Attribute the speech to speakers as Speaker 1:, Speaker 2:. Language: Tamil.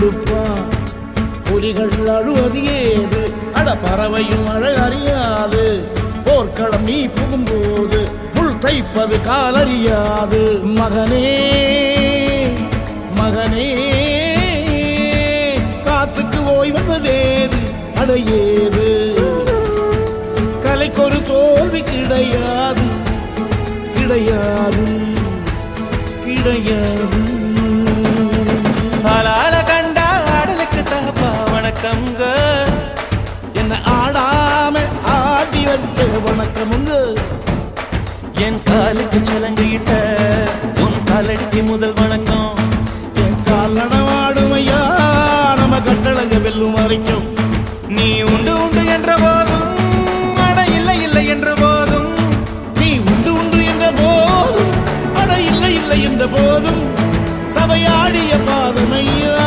Speaker 1: கொடுப்பான். புலிகள் அழுவது ஏது, அட பறவையும் அழ அறியாது. போர்க்களம் நீ புகும்போது முள் தைப்பது காலறியாது. மகனே மகனே காத்துக்கு ஓய்வதேது, அடையேது. கலைக்கொரு தோல்வி கிடையாது, கிடையாது, கிடையாது.
Speaker 2: ஆளால கண்டா ஆடலுக்கு தகப்பா வணக்கம்ங்க.
Speaker 1: என்ன ஆடாம ஆடி வச்ச வணக்கமுங்க.
Speaker 2: என் காலுக்கு சலங்கிட்ட உன் காலடிக்கு முதல் வணக்கம்.
Speaker 1: என் கால் நடவாடுமையா நம்ம கட்டளங்க வெல்லும் வரைக்கும்.
Speaker 2: நீ உண்டு உண்டு என்ற போதும் அட இல்லை இல்லை என்ற போதும்.
Speaker 1: நீ உண்டு உண்டு என்ற போதும், அட இல்லை இல்லை என்ற போதும். சபையாடிய பாதமையா